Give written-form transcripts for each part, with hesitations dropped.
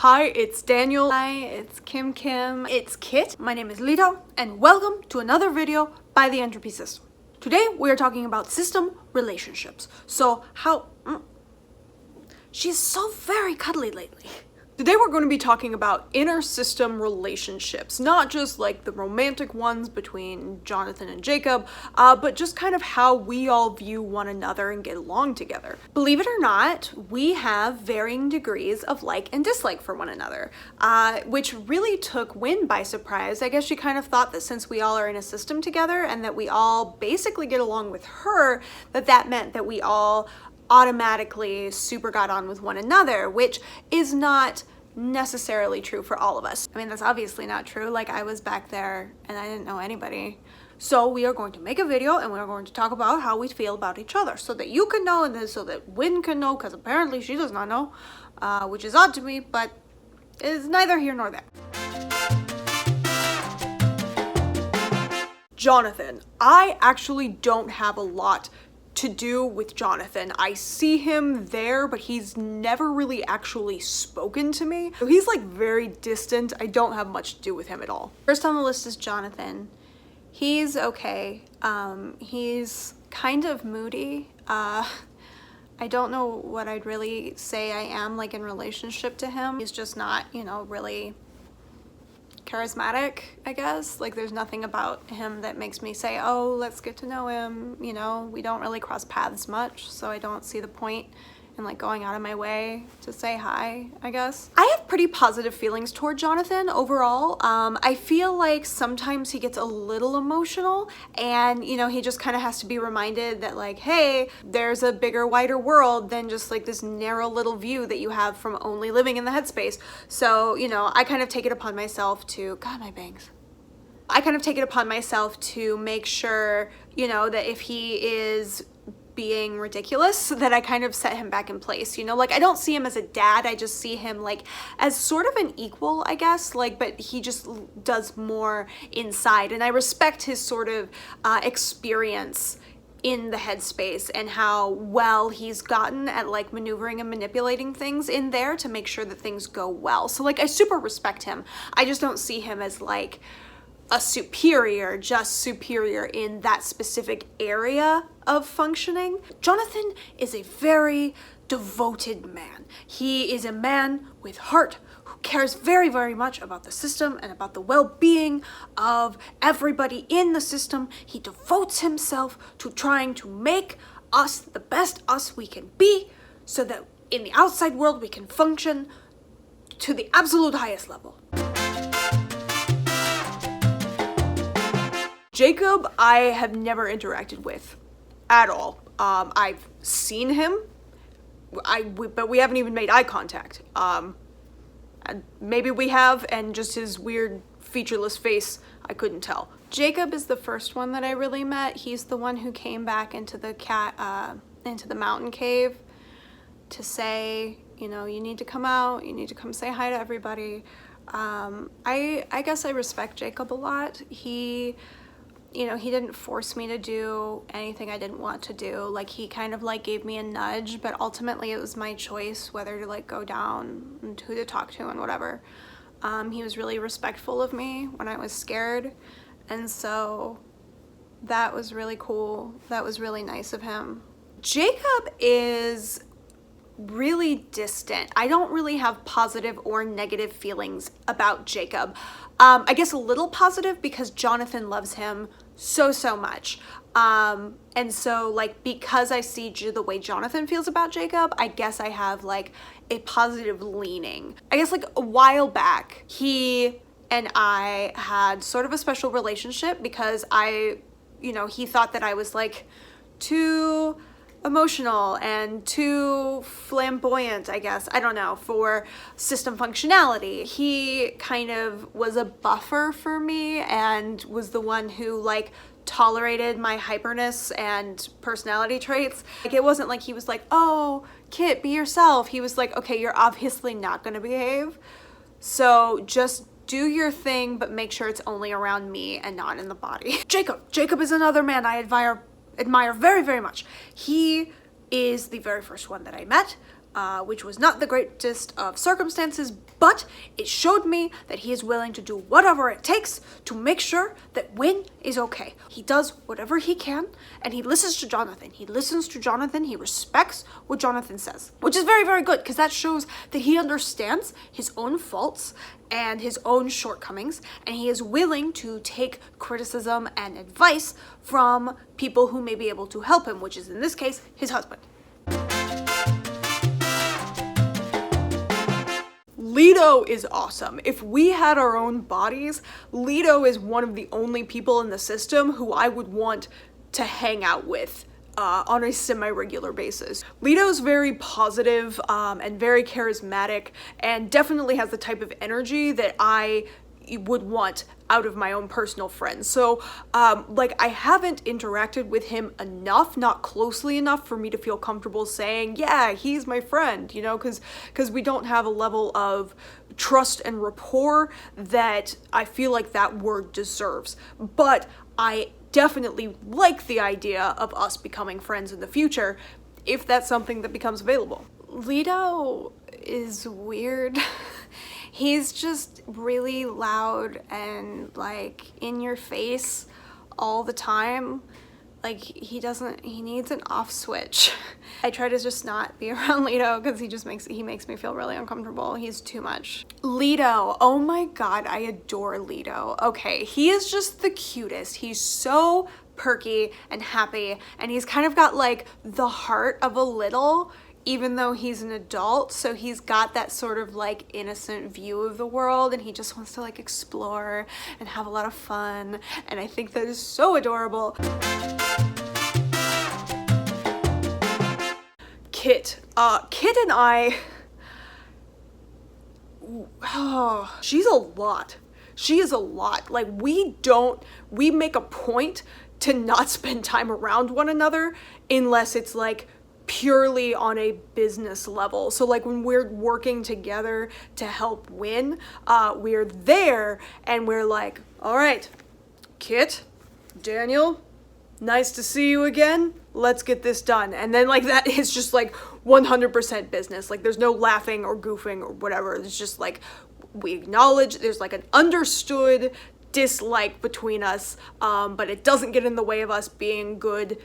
Hi, it's Daniel. Hi, it's Kim. It's Kit. My name is Lito, and welcome to another video by the Entropy system. Today, we are talking about system relationships. So she's so very cuddly lately. Today we're going to be talking about inner system relationships, not just like the romantic ones between Jonathan and Jacob, but just kind of how we all view one another and get along together. Believe it or not, we have varying degrees of like and dislike for one another, which really took Wynn by surprise. I guess she kind of thought that since we all are in a system together and that we all basically get along with her, that meant that we all automatically super got on with one another, which is not necessarily true for all of us. I mean, that's obviously not true. Like, I was back there and I didn't know anybody. So we are going to make a video and we're going to talk about how we feel about each other so that you can know and then so that Wynn can know, because apparently she does not know, which is odd to me, but is neither here nor there. Jonathan. I actually don't have a lot to do with Jonathan. I see him there, but he's never really actually spoken to me. So he's like very distant. I don't have much to do with him at all. First on the list is Jonathan. He's okay. He's kind of moody. I don't know what I'd really say I am like in relationship to him. He's just not, really charismatic, I guess. Like, there's nothing about him that makes me say, oh, let's get to know him. We don't really cross paths much, so I don't see the point in like going out of my way to say hi, I guess. I have pretty positive feelings toward Jonathan overall. I feel like sometimes he gets a little emotional and, he just kind of has to be reminded that like, hey, there's a bigger, wider world than just like this narrow little view that you have from only living in the headspace. So, I kind of take it upon myself to, God, my bangs. I kind of take it upon myself to make sure, that if he is being ridiculous, that I kind of set him back in place, like I don't see him as a dad, I just see him like as sort of an equal, I guess, like, but he just does more inside, and I respect his sort of experience in the headspace and how well he's gotten at like maneuvering and manipulating things in there to make sure that things go well. So like I super respect him. I just don't see him as like a superior, just superior in that specific area of functioning. Jonathan is a very devoted man. He is a man with heart who cares very, very much about the system and about the well-being of everybody in the system. He devotes himself to trying to make us the best us we can be so that in the outside world we can function to the absolute highest level. Jacob, I have never interacted with at all. I've seen him, but we haven't even made eye contact. And maybe we have, and just his weird featureless face, I couldn't tell. Jacob is the first one that I really met. He's the one who came back into the mountain cave to say, you need to come out, you need to come say hi to everybody. I guess I respect Jacob a lot. He didn't force me to do anything I didn't want to do. Like, he kind of like gave me a nudge, but ultimately it was my choice whether to like go down and who to talk to and whatever. He was really respectful of me when I was scared, and so that was really cool. That was really nice of him. Jacob is really distant. I don't really have positive or negative feelings about Jacob. I guess a little positive because Jonathan loves him so much. And so like, because I see the way Jonathan feels about Jacob, I guess I have like a positive leaning. I guess like a while back, he and I had sort of a special relationship because he thought that I was like too emotional and too flamboyant, I guess, I don't know, for system functionality. He kind of was a buffer for me and was the one who like tolerated my hyperness and personality traits. Like, it wasn't like he was like, oh, Kit, be yourself. He was like, okay, you're obviously not gonna behave, so just do your thing, but make sure it's only around me and not in the body. Jacob is another man I admire very, very much. He is the very first one that I met. which was not the greatest of circumstances, but it showed me that he is willing to do whatever it takes to make sure that Win is okay. He does whatever he can, and he listens to Jonathan. He listens to Jonathan. He respects what Jonathan says, which is very, very good, because that shows that he understands his own faults and his own shortcomings, and he is willing to take criticism and advice from people who may be able to help him, which is in this case his husband. LITO is awesome. If we had our own bodies, LITO is one of the only people in the system who I would want to hang out with on a semi-regular basis. LITO's very positive and very charismatic, and definitely has the type of energy that I would want out of my own personal friends. So like, I haven't interacted with him enough, not closely enough for me to feel comfortable saying, yeah, he's my friend, you know, because we don't have a level of trust and rapport that I feel like that word deserves. But I definitely like the idea of us becoming friends in the future, if that's something that becomes available. LITO is weird. He's just really loud and like in your face all the time. Like, he needs an off switch. I try to just not be around LITO because he makes me feel really uncomfortable. He's too much. LITO, oh my god, I adore LITO. Okay, he is just the cutest. He's so perky and happy, and he's kind of got like the heart of a little, even though he's an adult, so he's got that sort of like innocent view of the world, and he just wants to like explore and have a lot of fun, and I think that is so adorable. Kit. Kit and I, oh, she's a lot. She is a lot. Like, we make a point to not spend time around one another unless it's like purely on a business level. So like, when we're working together to help Win, we're there and we're like, all right, Kit, Daniel, nice to see you again. Let's get this done. And then like, that is just like 100% business. Like, there's no laughing or goofing or whatever. It's just like, we acknowledge there's like an understood dislike between us, but it doesn't get in the way of us being good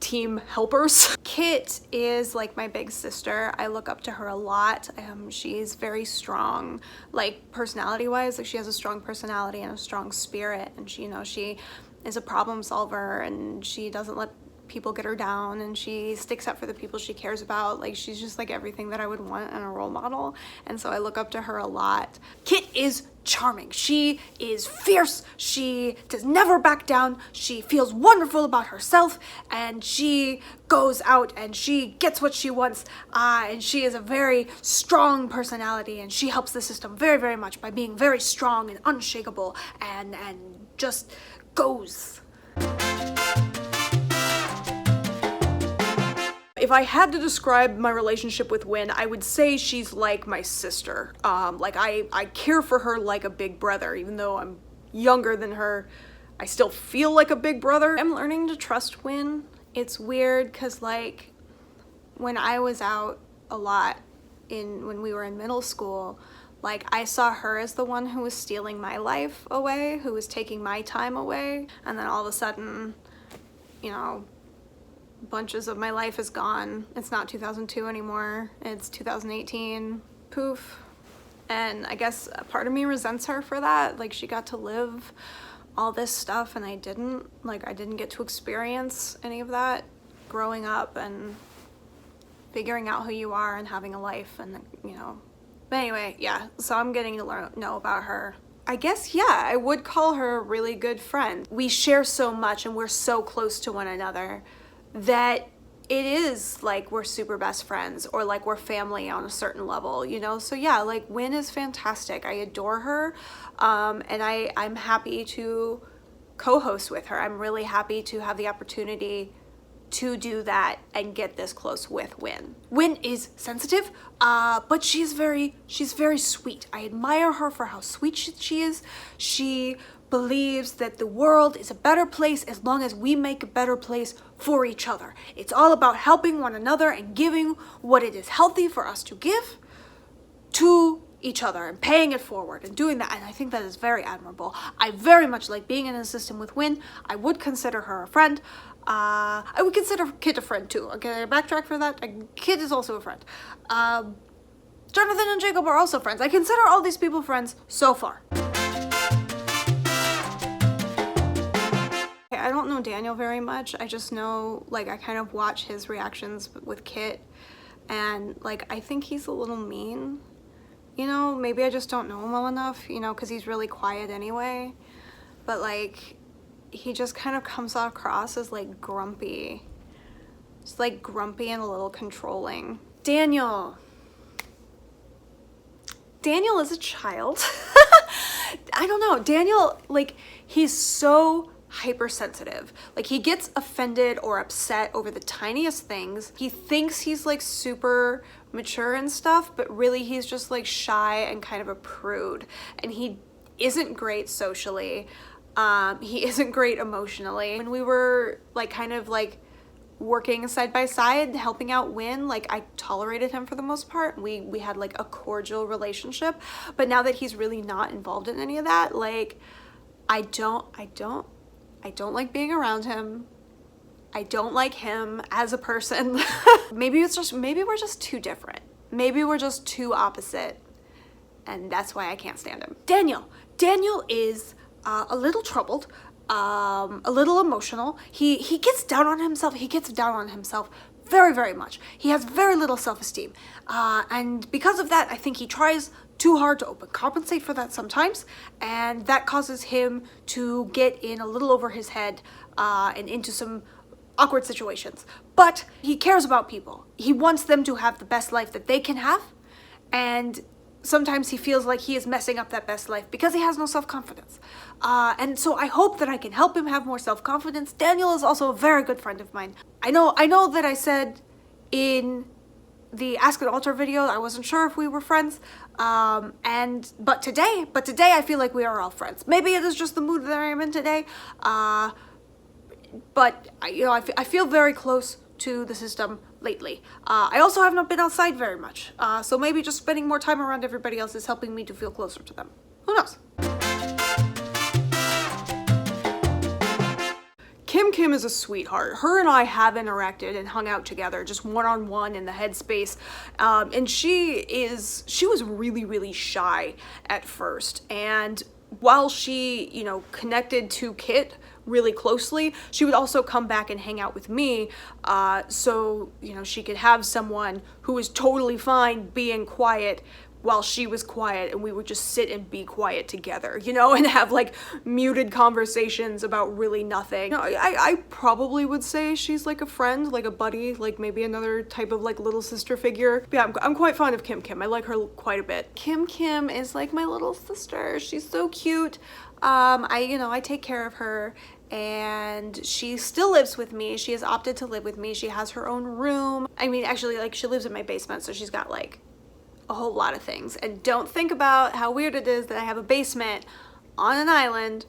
team helpers. Kit is like my big sister. I look up to her a lot. She's very strong, like personality wise. Like, she has a strong personality and a strong spirit, and she, you know, she is a problem solver, and she doesn't let people get her down, and she sticks up for the people she cares about. Like, she's just like everything that I would want in a role model, and so I look up to her a lot. Kit is charming. She is fierce. She does never back down. She feels wonderful about herself, and she goes out and she gets what she wants, and she is a very strong personality, and she helps the system very, very much by being very strong and unshakable, and just goes. If I had to describe my relationship with Win, I would say she's like my sister. Like, I care for her like a big brother. Even though I'm younger than her, I still feel like a big brother. I'm learning to trust Win. It's weird because, like, when I was out a lot when we were in middle school, like, I saw her as the one who was stealing my life away, who was taking my time away, and then all of a sudden, you know, bunches of my life is gone. It's not 2002 anymore. It's 2018. Poof. And I guess a part of me resents her for that. Like, she got to live all this stuff and I didn't. Like, I didn't get to experience any of that growing up and figuring out who you are and having a life, and, you know. But anyway, yeah, so I'm getting to know about her. I guess, yeah, I would call her a really good friend. We share so much and we're so close to one another that it is like we're super best friends, or like we're family on a certain level, you know? So yeah, like, Win is fantastic. I adore her, and I'm happy to co-host with her. I'm really happy to have the opportunity to do that and get this close with Win. Win is sensitive, but she's very sweet. I admire her for how sweet she is. She believes that the world is a better place as long as we make a better place for each other. It's all about helping one another and giving what it is healthy for us to give to each other and paying it forward and doing that. And I think that is very admirable. I very much like being in a system with Win. I would consider her a friend. I would consider Kit a friend too. Okay, backtrack for that. Kit is also a friend. Jonathan and Jacob are also friends. I consider all these people friends so far. I don't know Daniel very much. I just know, like, I kind of watch his reactions with Kit, and, like, I think he's a little mean. You know, maybe I just don't know him well enough, you know, because he's really quiet anyway. But, like, he just kind of comes across as, like, grumpy. Just, like, grumpy and a little controlling. Daniel. Daniel is a child. I don't know. Daniel, like, he's so hypersensitive. Like, he gets offended or upset over the tiniest things. He thinks he's like super mature and stuff, but really he's just like shy and kind of a prude. And he isn't great socially. He isn't great emotionally. When we were like kind of like working side by side, helping out Win, like I tolerated him for the most part. We had like a cordial relationship. But now that he's really not involved in any of that, like I don't like being around him. I don't like him as a person. Maybe we're just too different. Maybe we're just too opposite. And that's why I can't stand him. Daniel is a little troubled, a little emotional. He gets down on himself. He gets down on himself very, very much. He has very little self-esteem. And because of that, I think he tries too hard to overcompensate for that sometimes, and that causes him to get in a little over his head and into some awkward situations. But he cares about people. He wants them to have the best life that they can have, and sometimes he feels like he is messing up that best life because he has no self-confidence. And so I hope that I can help him have more self-confidence. Daniel is also a very good friend of mine. I know that I said in the Ask an Altar video I wasn't sure if we were friends, but today I feel like we are all friends. Maybe it is just the mood that I am in today, but I feel very close to the system lately. I also have not been outside very much, so maybe just spending more time around everybody else is helping me to feel closer to them. Who knows? Kim is a sweetheart. Her and I have interacted and hung out together just one-on-one in the headspace, and she was really, really shy at first, and while she, you know, connected to Kit really closely, she would also come back and hang out with me, so, you know, she could have someone who was totally fine being quiet while she was quiet, and we would just sit and be quiet together, you know, and have like muted conversations about really nothing. You know, I probably would say she's like a friend, like a buddy, like maybe another type of like little sister figure. But yeah, I'm quite fond of Kim. I like her quite a bit. Kim is like my little sister. She's so cute. I take care of her, and she still lives with me. She has opted to live with me. She has her own room. I mean, actually, like, she lives in my basement, so she's got like a whole lot of things. And don't think about how weird it is that I have a basement on an island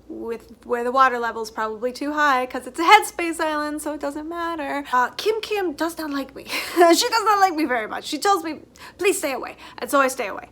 where the water level is probably too high, because it's a headspace island, so it doesn't matter. Kim does not like me. She does not like me very much. She tells me, please stay away, and so I stay away.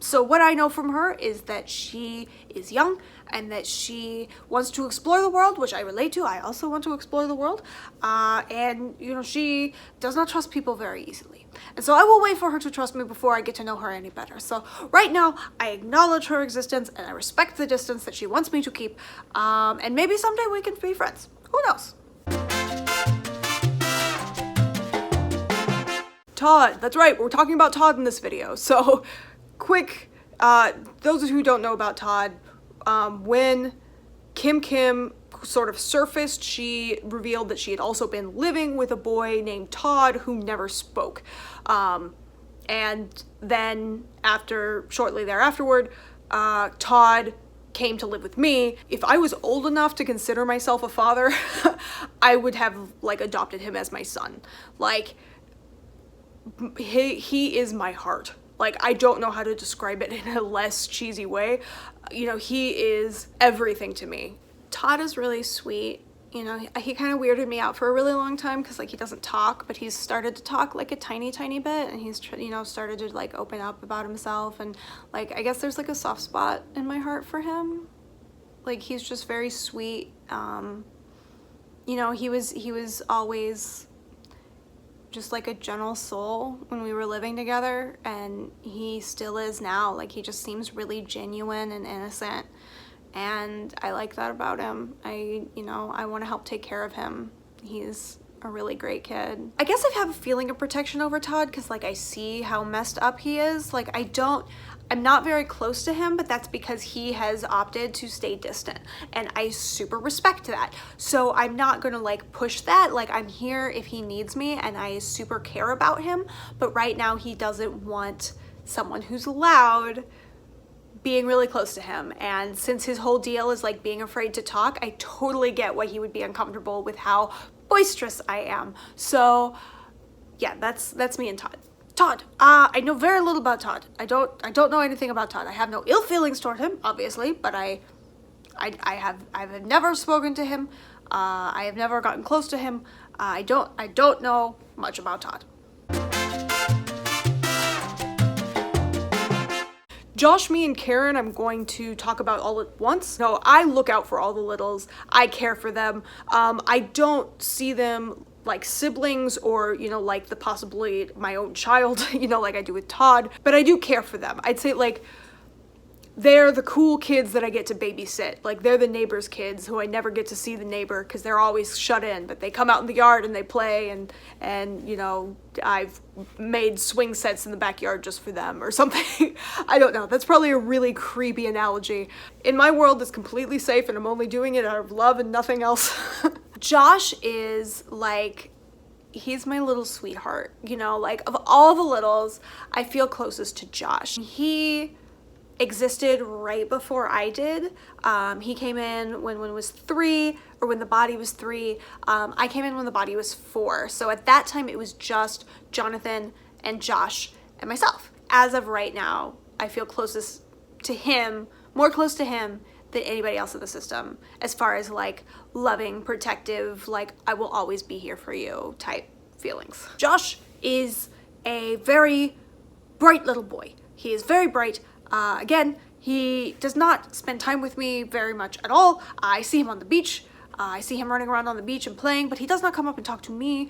So what I know from her is that she is young and that she wants to explore the world, which I relate to. I also want to explore the world. And, you know, she does not trust people very easily. And so I will wait for her to trust me before I get to know her any better. So right now, I acknowledge her existence and I respect the distance that she wants me to keep. And maybe someday we can be friends. Who knows? TODD, that's right, we're talking about TODD in this video. So, quick, those who don't know about TODD, when Kim sort of surfaced, she revealed that she had also been living with a boy named Todd who never spoke. And then shortly thereafterward, Todd came to live with me. If I was old enough to consider myself a father, I would have like adopted him as my son. Like, he is my heart. Like, I don't know how to describe it in a less cheesy way. you know, he is everything to me. Todd is really sweet. You know, he kind of weirded me out for a really long time because like he doesn't talk, but he's started to talk like a tiny bit, and he's, you know, started to like open up about himself, and like I guess there's like a soft spot in my heart for him. Like he's just very sweet. You know, he was always just like a gentle soul when we were living together, and he still is now. Like he just seems really genuine and innocent, and I like that about him. You know, I want to help take care of him. He's a really great kid. I guess I have a feeling of protection over Todd because like I see how messed up he is. Like I'm not very close to him, but that's because he has opted to stay distant, and I super respect that. So I'm not gonna like push that. Like I'm here if he needs me, and I super care about him, but right now he doesn't want someone who's loud being really close to him. And since his whole deal is like being afraid to talk, I totally get why he would be uncomfortable with how boisterous I am. So yeah, that's me and Todd. Todd, I know very little about Todd. I don't know anything about Todd. I have no ill feelings toward him, obviously, but I have never spoken to him. I have never gotten close to him. I don't know much about Todd. Josh, me, and Karen, I'm going to talk about all at once. No, I look out for all the littles. I care for them. I don't see them like siblings or, you know, like the possibly my own child, you know, like I do with Todd, but I do care for them. I'd say like they're the cool kids that I get to babysit. Like they're the neighbor's kids who I never get to see the neighbor because they're always shut in, but they come out in the yard and they play, and you know, I've made swing sets in the backyard just for them or something. I don't know. That's probably a really creepy analogy. In my world, it's completely safe, and I'm only doing it out of love and nothing else. Josh is like, he's my little sweetheart, you know, like of all the littles, I feel closest to Josh. He existed right before I did. He came in when was 3, or when the body was 3. I came in when the body was 4. So at that time it was just Jonathan and Josh and myself. As of right now, I feel closest to him, more close to him than anybody else in the system, as far as like loving, protective, like I will always be here for you type feelings. Josh is a very bright little boy. He is very bright. Again, he does not spend time with me very much at all. I see him on the beach. I see him running around on the beach and playing, but he does not come up and talk to me.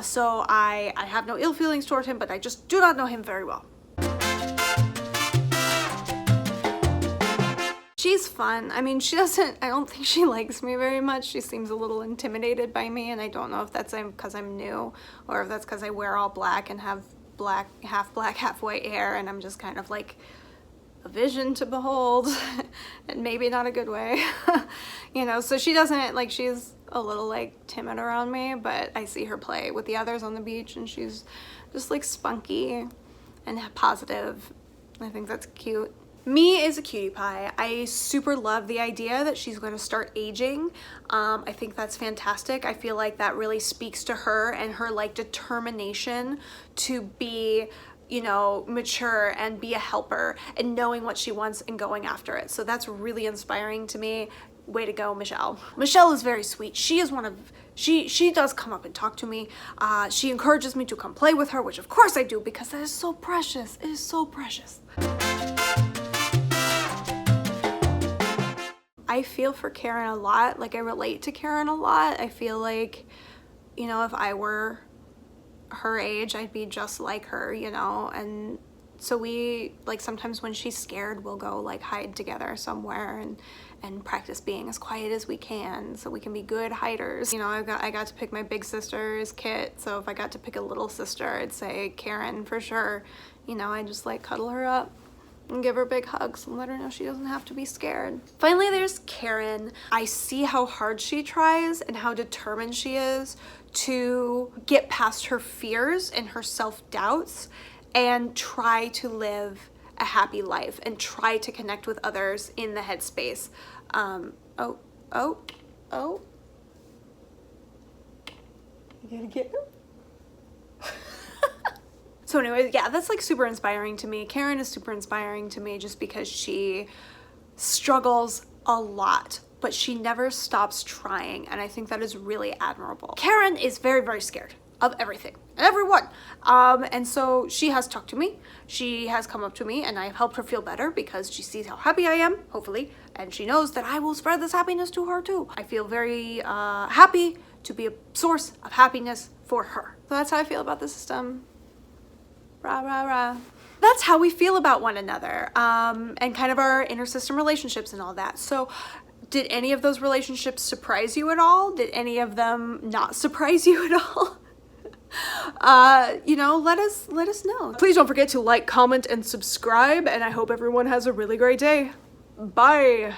So I have no ill feelings toward him, but I just do not know him very well. She's fun. I mean, I don't think she likes me very much. She seems a little intimidated by me, and I don't know if that's because I'm new, or if that's because I wear all black and have half black, half white hair, and I'm just kind of like a vision to behold, and maybe not a good way. You know, so she doesn't, like, she's a little like timid around me, but I see her play with the others on the beach, and she's just like spunky and positive. I think that's cute. Me is a cutie pie. I super love the idea that she's going to start aging. I think that's fantastic. I feel like that really speaks to her and her like determination to be, you know, mature and be a helper and knowing what she wants and going after it. So that's really inspiring to me. Way to go, Michelle. Michelle is very sweet. She is she does come up and talk to me. She encourages me to come play with her, which of course I do, because that is so precious. It is so precious. I feel for Karen a lot. Like I relate to Karen a lot. I feel like, you know, if I were her age, I'd be just like her, you know. And so we, like, sometimes when she's scared, we'll go like hide together somewhere and practice being as quiet as we can so we can be good hiders. You know, I got to pick my big sister's Kit, so if I got to pick a little sister, I'd say Karen for sure. You know, I just like cuddle her up and give her big hugs and let her know she doesn't have to be scared. Finally, there's Karen. I see how hard she tries and how determined she is to get past her fears and her self-doubts and try to live a happy life and try to connect with others in the headspace. Oh. You gonna get him? So anyway, yeah, that's like super inspiring to me. Karen is super inspiring to me just because she struggles a lot, but she never stops trying, and I think that is really admirable. Karen is very, very scared of everything and everyone, and so she has talked to me. She has come up to me, and I've helped her feel better because she sees how happy I am, hopefully, and she knows that I will spread this happiness to her too. I feel very happy to be a source of happiness for her. So that's how I feel about the system. Rah, rah, rah. That's how we feel about one another, and kind of our inter-system relationships and all that. So did any of those relationships surprise you at all? Did any of them not surprise you at all? You know, let us know. Please don't forget to like, comment, and subscribe, and I hope everyone has a really great day. Bye.